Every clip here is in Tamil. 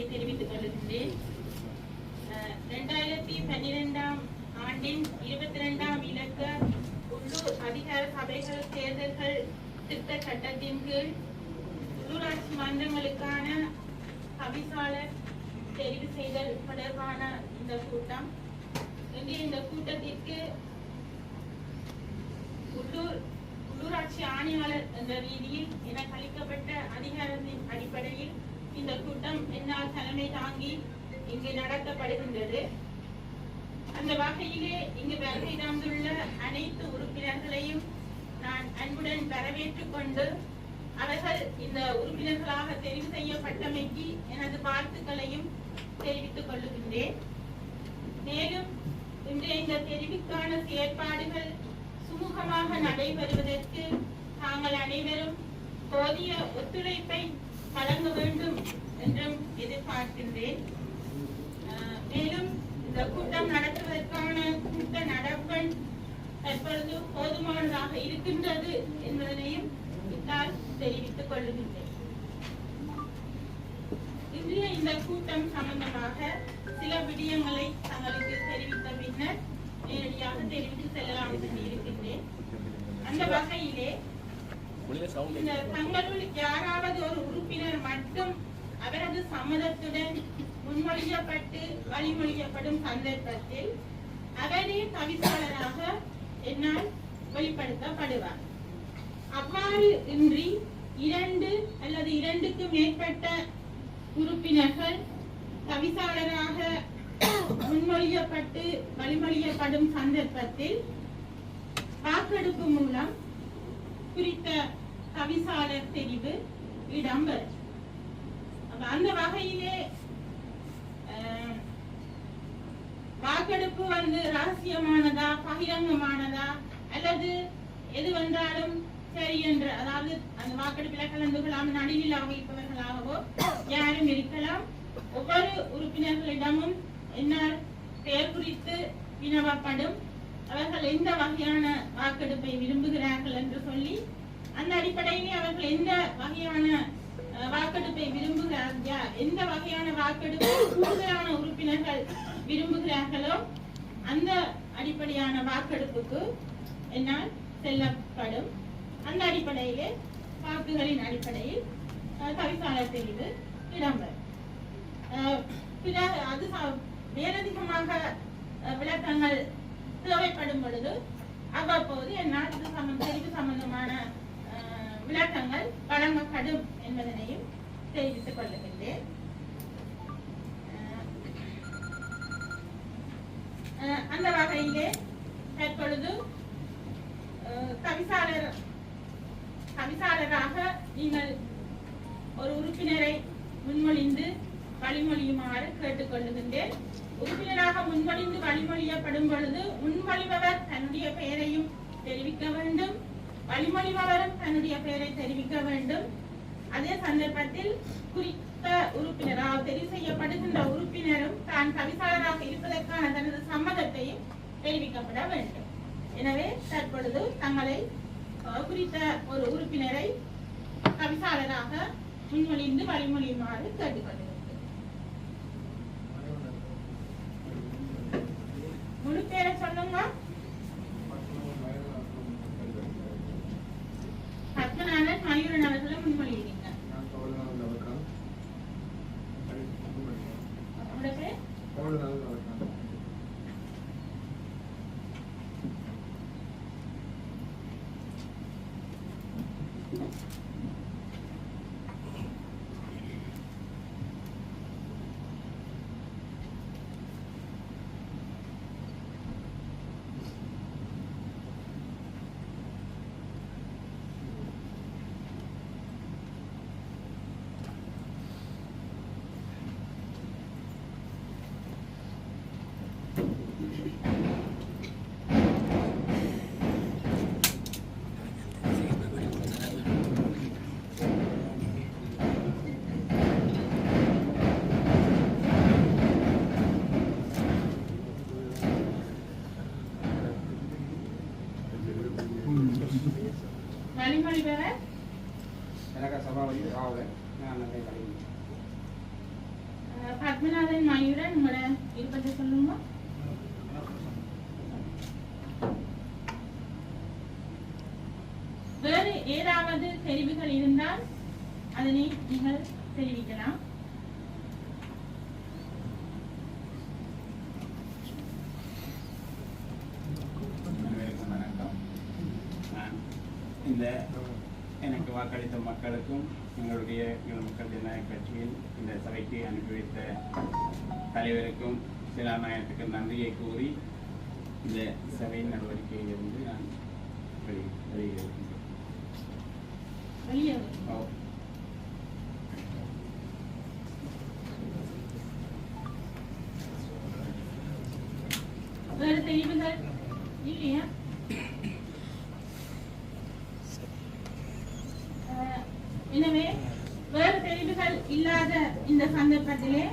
நன்றியை தெரிவித்துக் கொள்கின்றேன். 2012 ஆண்டின் 22ஆம் இலக்க உள்ளூர் அதிகார சபைகள் தேர்தல்கள் திருத்த சட்டத்தின் கீழ் உள்ளூராட்சி மன்றங்களுக்கான தவிசாளர் தெரிவு செய்தல் தொடர்பான இந்த கூட்டம். இந்த கூட்டத்திற்கு உள்ளூராட்சி ஆணையாளர் என்ற ரீதியில் எனக்கு அளிக்கப்பட்ட அதிகாரத்தின் அடிப்படையில் இந்த கூட்டம் என்னால் தலைமை தாங்கி இங்கு நடத்தப்படுகின்றது. அந்த வகையிலே இங்கு வருகை தந்துள்ள அனைத்து உறுப்பினர்களையும் நான் அன்புடன் வரவேற்றுக் கொண்டு அவர்கள் இந்த உறுப்பினர்களாக தெரிவு செய்யப்பட்டமைக்கு எனது வாழ்த்துக்களையும் தெரிவித்துக் கொள்ளுகின்றேன். மேலும் இன்றைய இந்த தெரிவுக்கான செயற்பாடுகள் சுமூகமாக நடைபெறுவதற்கு தாங்கள் அனைவரும் போதிய ஒத்துழைப்பை வழங்க வேண்டும் என்றும் எதிர்பார்க்கின்றேன். மேலும் இந்த கூட்டம் நடத்துவதற்கான கூட்ட நடவடிக்கை தற்பொழுது போதுமானதாக இருக்கின்றது என்பதனையும் இத்தால் தெரிவித்துக் கொள்ளுகின்றேன். இன்றைய இந்த கூட்டம் சம்பந்தமாக சில விடயங்களை தங்களுக்கு தெரிவித்த பின்னர் நேரடியாக தெரிவித்து செல்லலாம் என்று இருக்கின்றேன். அந்த வகையிலே தங்களுள் யாராவது ஒரு உறுப்பினர் மட்டும் அவரது சம்மதத்துடன் முன்மொழியப்பட்டு வழிமொழியப்படும் சந்தர்ப்பத்தில் அவரே தவிசாளராக என்னால் வெளிப்படுத்தப்படுவார். அவ்வாறு இன்றி 2 அல்லது 2க்கு மேற்பட்ட உறுப்பினர்கள் தவிசாளராக முன்மொழியப்பட்டு வழிமொழியப்படும் சந்தர்ப்பத்தில் வாக்கெடுப்பு மூலம் குறித்த தவிசாளர் தெரிவு இடம்பெறும். அந்த வகையிலே வாக்கெடுப்பு ரகசியமானதா பகிரங்கமானதா அல்லது எதுவென்றாலும் சரி என்று, அதாவது அந்த வாக்கெடுப்பில் கலந்து கொள்ளாமல் நடுவில் வகிப்பவர்களாகவோ யாரும் இருக்கலாம். ஒவ்வொரு உறுப்பினர்களிடமும் என்னால் பெயர் குறித்து வினவப்படும். அவர்கள் எந்த வகையான வாக்கெடுப்பை விரும்புகிறார்கள் என்று சொல்லி அந்த அடிப்படையிலே அவர்கள் எந்த வகையான வாக்கெடுப்பை விரும்புகிறார்கள், எந்த வகையான வாக்கெடுப்பை கூடுதலான உறுப்பினர்கள் விரும்புகிறார்களோ அந்த அடிப்படையான வாக்கெடுப்புக்கு என்னால் செல்லப்படும். அந்த அடிப்படையிலே வாக்குகளின் அடிப்படையில் தவிசாளர் தெரிவு இடம்பெறும். அது மேலதிகமாக விளக்கங்கள் தேவைப்படும் பொழுது அவ்வப்போது என்னால் தெரிவு சம்பந்தமான விளக்கங்கள் வழங்கப்படும் என்பதனையும் தெரிவித்துக் கொள்ளுகின்றேன். அந்த வகையிலே தற்பொழுது தவிசாளராக நீங்கள் ஒரு உறுப்பினரை முன்மொழிந்து வழிமொழியுமாறு கேட்டுக்கொள்ளுகின்றேன். உறுப்பினராக முன்மொழிந்து வழிமொழியப்படும் பொழுது முன்மொழிபவர் தன்னுடைய பெயரையும் தெரிவிக்க வேண்டும், வழிமொழிபவரும் தன்னுடைய பெயரை தெரிவிக்க வேண்டும். அதே சந்தர்ப்பத்தில் குறித்த உறுப்பினராக தெரிவு செய்யப்படுகின்ற உறுப்பினரும் தான் தவிசாளராக இருப்பதற்கான தனது சம்மதத்தையும் தெரிவிக்கப்பட வேண்டும். எனவே தற்பொழுது தங்களை குறித்த ஒரு உறுப்பினரை தவிசாளராக முன்மொழிந்து வழிமொழியுமாறு கேட்டுக்கொள்கிறேன். முழு பேரை சொல்லுங்க. பத்மநாதன் மயூரன் அவர்களை முன்மொழிகிறீங்க. வழிமொழிபவர் சபாபதி ராவலன். பத்மநாதன் மயூரன் உங்களோட இருப்பதை சொல்லுங்க. வேறு ஏதாவது தெரிவுகள் இருந்தால் அதனை நீங்கள் தெரிவிக்கலாம். இந்த எனக்கு வாக்களித்த மக்களுக்கும் எங்களுடைய மக்கள் ஜனநாயக கட்சியின் இந்த சபைக்கு அனுப்பி வைத்த தலைவருக்கும் சிலாநாயகத்துக்கு நன்றியை கூறி இந்த சபையின் நடவடிக்கையிலிருந்து நான் வெளியேறுகின்றேன். வேறு தெரிவுகள் இல்லையா? எனவே வேறு தெரிவுகள் இல்லாத இந்த சந்தர்ப்பத்திலே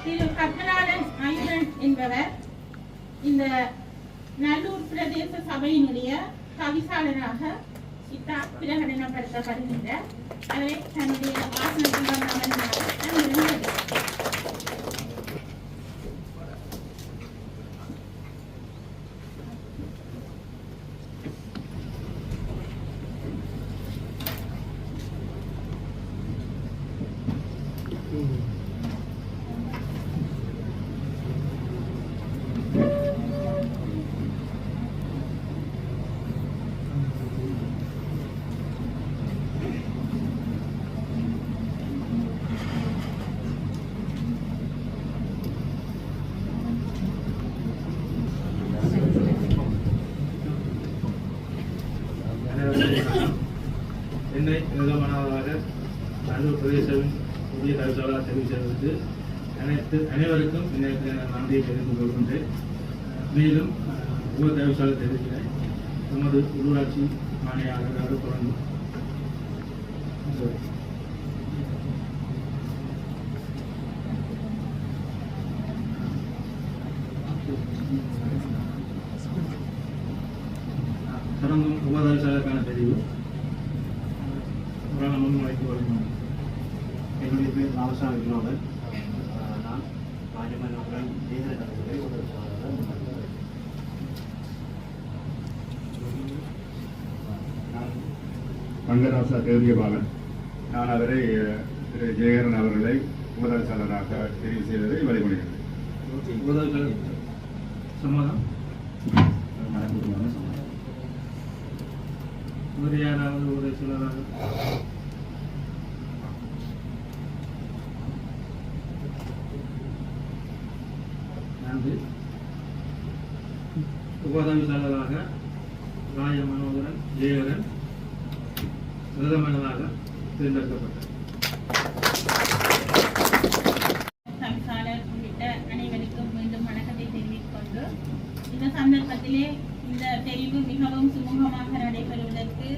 திரு பத்மநாதன் மயூரன் என்பவர் இந்த நல்லூர் பிரதேச சபையினுடைய தவிசாளராக பிரகடனப்படுத்தப்படுகின்ற அவை தன்னுடைய ஆசனத்துடன் அமர்ந்தார். என்னை நிலமனதாக நல்லூர் பிரதேசவின் புதிய தகவலாக தெரிவித்ததற்கு அனைவருக்கும் நன்றியை தெரிவித்துக் கொள்கின்றேன். மேலும் உப தகவலாக தெரிவிக்கிறேன். நமது உள்ளூராட்சி ஆணையாளராக தொடர்ந்து தொடங்கும் உபதவிசாளருக்கான தெரிவு முன்வைத்து வருகிறோம். என்னுடைய பேர் ராமசா வினோதன். நான் ராஜமன்றம் தேசிய தலைவரை ரங்கராசா தேவியபாலன். நான் அவரை திரு ஜெயகரன் அவர்களை உபதவிசாளராக தெரிவு செய்ததை வழிபடுகிறேன். உபதவிசாளர் சம்மதம். வேறு யாராவது உபதவிசாளராக உபதவிசாளராக ராஜ மனோகரன் ஜெயகரன் பிரதமராக தேர்ந்தெடுக்கப்பட்டார். தவிசாளர் உள்ளிட்ட அனைவருக்கும் மீண்டும் வணக்கத்தை தெரிவித்துக் கொண்டு இந்த சந்தர்ப்பத்திலே இந்த தெரிவு மிகவும் சுமூகமாக நடைபெறுவதற்கு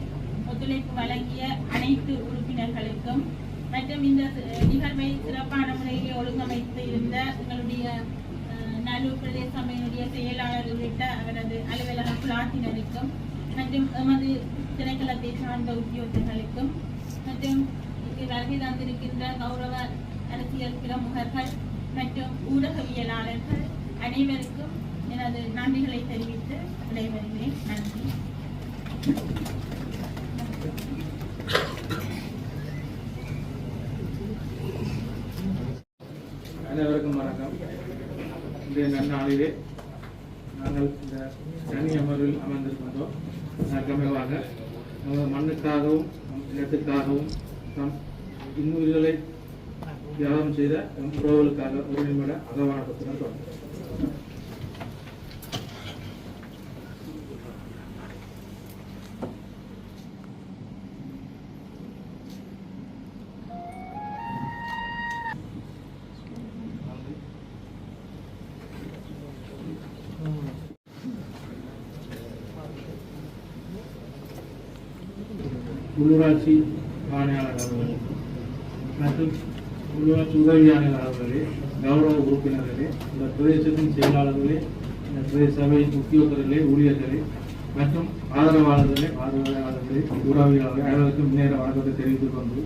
ஒத்துழைப்பு வழங்கிய அனைத்து உறுப்பினர்களுக்கும் மற்றும் இந்த நிகழ்வை சிறப்பான முறையில் ஒழுங்கமைத்து இருந்த எங்களுடைய நல்லூர் பிரதேச சபையினுடைய செயலாளர் உள்ளிட்ட அவரது அலுவலக பிளாட்டினருக்கும் மற்றும் எமது திணைக்களத்தை சார்ந்த உத்தியோகர்களுக்கும் மற்றும் இங்கு வருகை தந்திருக்கின்ற கௌரவ அரசியல் பிரமுகர்கள் மற்றும் ஊடகவியலாளர்கள் அனைவருக்கும் எனது நன்றிகளை தெரிவித்து விடைபெறுகிறேன். நன்றி. அனைவருக்கும் வணக்கம். இன்றைய நன்னாளிலே நாங்கள் இந்த தனி அமர்வில் அமர்ந்திருக்கின்றோம். சமயமாக நமது மண்ணுக்காகவும் இனத்துக்காகவும் நம் இன்னுயிர்களை தியாகம் செய்த உறவுகளுக்காக ஒரு நிமிட அகவானத்துடன் தொடங்கும். உள்ளூராட்சி ஆணையாளர் அவர்களே மற்றும் உள்ளூராட்சி உதவி ஆணையாளர் அவர்களே, கௌரவ உறுப்பினர்களே, இந்த பிரதேசத்தின் செயலாளர்களே, இந்த பிரதேச சபையின் உத்தியோகர்களே, ஊழியர்களே மற்றும் ஆதரவாளர்களே, உறவியாளர்களே, அனைவருக்கும் நேர வணக்கத்தை தெரிவித்துக் கொண்டு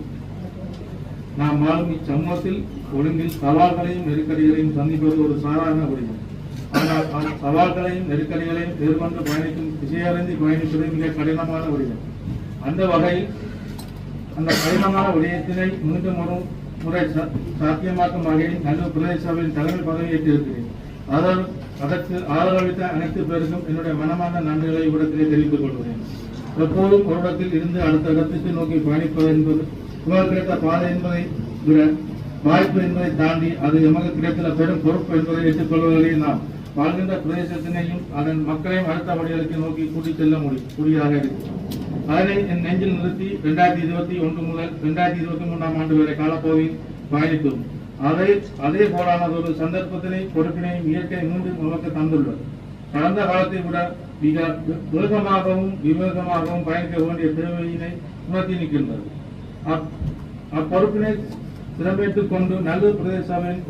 நாம் வாழும் இச்சமூகத்தில் ஒழுங்கில் சவால்களையும் நெருக்கடிகளையும் சந்திப்பது ஒரு சாதாரண விடயம். ஆனால் சவால்களையும் நெருக்கடிகளையும் எதிர்கொண்டு பயணிக்கும் திசையறிந்து பயணிப்பது மிக கடினமான விடயம். அந்த வகையில் அந்த கடினமான விடயத்தினை மீண்டும் ஒரு முறை சாத்தியமாக்கும் வகையில் நல்லூர் பிரதேச சபையின் தலைமை பதவியேற்றிருக்கிறேன். அதற்கு ஆதரவளித்த அனைத்து பேருக்கும் என்னுடைய மனமான நன்றிகளை இவ்விடத்திலே தெரிவித்துக் கொள்கிறேன். எப்போதும் ஒரு இடத்தில் இருந்து அடுத்த இடத்துக்கு நோக்கி பயணிப்பது என்பது இவர் கிடைத்த பாதை என்பதை விட வாய்ப்பு என்பதை தாண்டி அது எமக்கு கிடைத்துள்ள பெரும் பொறுப்பு என்பதை ஏற்றுக்கொள்வதிலே நாம் வாழ்கின்ற பிரதேசத்தினையும் அதன் மக்களையும் அடுத்த படிகளுக்கு நோக்கி கூட்டிச் செல்ல கூடியதாக இருக்கும். அதனை என் நெஞ்சில் நிறுத்தி 2021 முதல் 2023 ஆண்டு வரை காலப்பகுதியில் பயணித்தோம். அதே போலானதொரு சந்தர்ப்பத்தினை பொறுப்பினையும் இயற்கை மீண்டும் நமக்கு தந்துள்ளது. கடந்த காலத்தை விட மிக வேகமாகவும் விவேகமாகவும் பயணிக்க வேண்டிய தேவையினை உணர்த்தி நிற்கின்றது. அப்பொறுப்பினை சிறப்பேற்றுக் கொண்டு நல்லூர் பிரதேச சபையின்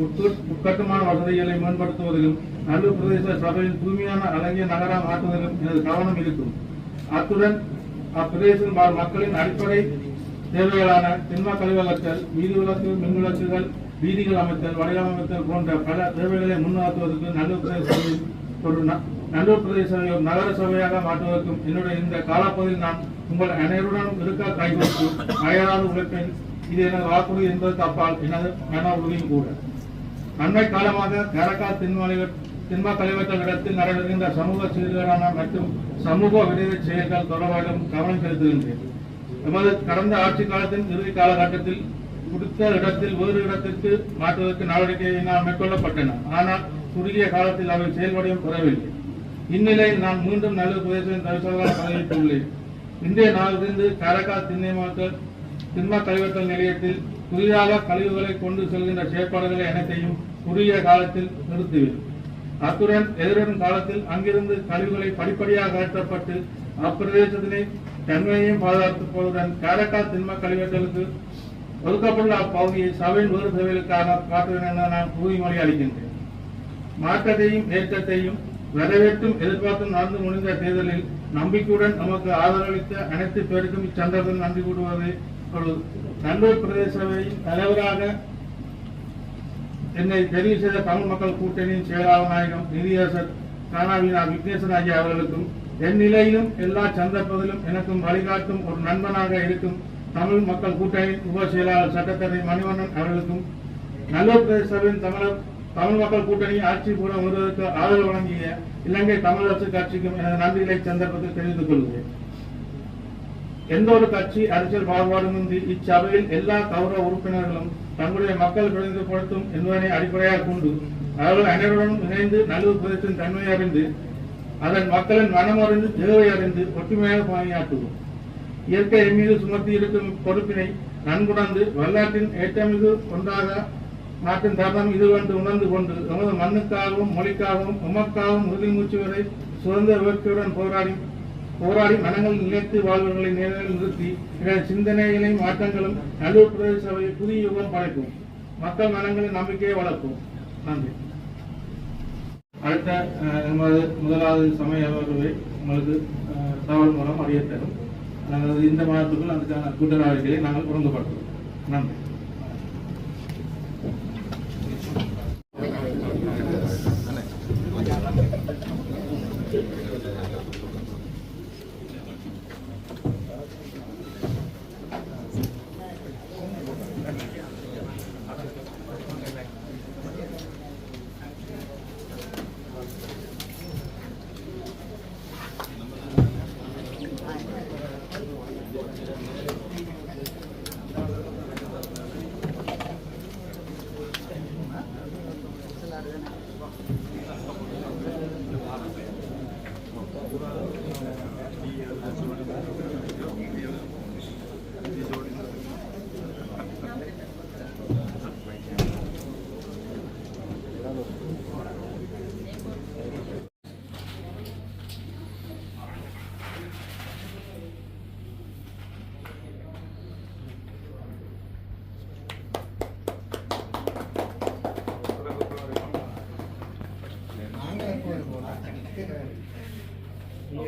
உட்கட்டுமான வசதிகளை மேம்படுத்துவதிலும் நல்லூர் பிரதேச சபையின் தூய்மையான அழகிய நகரம் ஆற்றுவதிலும் எனது கவனம் இருக்கும். அத்துடன் அப்பிரதேசம் வாழ் மக்களின் அடிப்படை தேவைகளான திண்ம கழிவகற்றல், வீதி விளக்கு, மின் விளக்குகள், வீதிகள் அமைத்தல், வடிவமைத்தல் போன்ற பல தேவைகளை முன்னிறுத்துவதற்கு நல்லூர் பிரதேச சபை ஒரு நகர சபையாக மாற்றுவதற்கும் என்னுடைய இந்த காலப்பகுதியில் நான் உங்கள் அனைவருடன் இருக்க கைகோர்த்து அயராது உழைப்பேன். இது எனது வாக்குறுதி என்பதற்கு அப்பால் எனது மன உறுதியும் கூட. அண்மை காலமாக காரைக்கால் திண்ம கழிவற்றல் இடத்தில் நடைபெறுகின்ற சமூக சீர்கேடான மற்றும் சமூக விரோத செயல்கள் தொடர்பாகவும் கவனம் செலுத்துகின்றேன். எமது கடந்த ஆட்சி காலத்தின் இறுதி காலகட்டத்தில் குறித்த இடத்தில் வேறு இடத்திற்கு மாற்றுவதற்கு நடவடிக்கையினால் மேற்கொள்ளப்பட்டன. ஆனால் குறுகிய காலத்தில் அவை செயல்படையும் பெறவில்லை. இந்நிலையில் நான் மீண்டும் நல்லூர் பிரதேசத்தின் தவிசாளராக பதவியேற்றுள்ளேன். இன்றைய நாளிலிருந்து காரைக்கால் திண்ம கழிவற்றல் நிலையத்தில் புதிதாக கழிவுகளை கொண்டு செல்கின்ற செயற்பாடுகளை அனைத்தையும் குறுகிய காலத்தில் நிறுத்துவேன். அத்துடன் எதிர்வரும் காலத்தில் அங்கிருந்து கழிவுகளை படிப்படியாக அகற்றப்பட்டு அப்பிரதேசத்தினை தன்மையையும் பாதுகாத்துவதுடன் காரைக்கால் திண்ம கழிவற்றலுக்கு ஒதுக்கப்பட்டுள்ள அப்பகுதியை சபையின் வேறு தேவைகளுக்காக காட்டுவேன் என நான் உறுதிமொழி அளிக்கின்றேன். மாற்றத்தையும் ஏற்றத்தையும் வரவேற்றும் எதிர்பார்த்தும் நடந்து முடிந்த தேர்தலில் நம்பிக்கையுடன் நமக்கு ஆதரவளித்த அனைத்து பேருக்கும் இச்சந்தர்ப்பத்தில் நன்றி கூறுவது நல்லூர் பிரதேச சபையின் தலைவராக என்னை தெரிவு செய்த தமிழ் மக்கள் கூட்டணியின் செயலாளர் நாயகம் நிதியரசர் கானாவினா விக்னேசன் ஆகிய அவர்களுக்கும் என் நிலையிலும் எல்லா சந்தர்ப்பத்திலும் எனக்கும் வழிகாட்டும் ஒரு நண்பனாக இருக்கும் தமிழ் மக்கள் கூட்டணியின் உப செயலாளர் சட்டத்தரணி மணிவண்ணன் அவர்களுக்கும் நல்லூர் பிரதேச சபையின் தமிழ் மக்கள் கூட்டணி ஆட்சி பூர்வம் வருவதற்கு ஆதரவு வழங்கிய இலங்கை தமிழரசு கட்சிக்கும் எனது நன்றிகளை சந்தர்ப்பத்தில் தெரிவித்துக் கொள்கிறேன். எந்த ஒரு கட்சி அரசியல் பாகுபாடுமின்றி இச்சபையில் எல்லா கௌரவ உறுப்பினர்களும் தங்களுடைய மக்கள் பிரதிநிதிப்படுத்தும் என்பதனை அடிப்படையாக கொண்டு அவர்கள் அனைவருடன் இணைந்து நல்லூர் பிரதேசத்தின் தன்மையை அறிந்து அதன் மக்களின் மனம் அறிந்து தேவை அறிந்து ஒற்றுமையாக பணியாற்றுவோம். இயற்கை மீது சுமத்தி இருக்கும் பொறுப்பினை நன்குணர்ந்து வரலாற்றின் ஏற்றமிகு ஒன்றாக நாட்டின் தருணம் இது என்று உணர்ந்து கொண்டு நமது மண்ணுக்காகவும் மொழிக்காகவும் உமக்காகவும் உறுதி மூச்சு வரை சுதந்திர வேட்கையுடன் போராடி மனங்கள் நிலைத்து வாழ்வர்களை நேரில் நிறுத்தி சிந்தனைகளையும் மாற்றங்களும் நல்லூர் பிரதேச சபையை புதிய யுகம் படைக்கும். மக்கள் மனங்களின் நம்பிக்கையை வளர்ப்போம். நன்றி. அடுத்த நமது முதலாவது சமய அமர்வை உங்களுக்கு தகவல் மூலம் அறிய தரும். இந்த மாதத்துக்குள் அதுக்கான கூட்ட நடவடிக்கைகளை நாங்கள் ஒழுங்குபடுத்துவோம். நன்றி.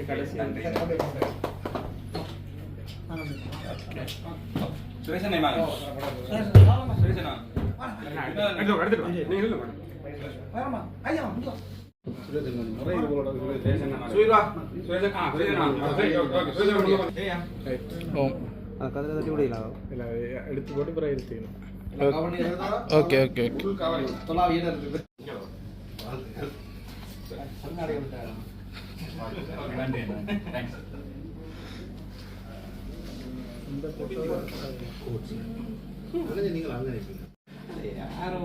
கடைசி சுரேஷனை வாங்க. சுரேஷனா? சுரேஷ் வா. சுரேஷன் எடுத்து போட்டு பிறகு எடுத்துக்கணும். ஓகே ஓகே ஓகே நீங்கள் அங்கே யாரும்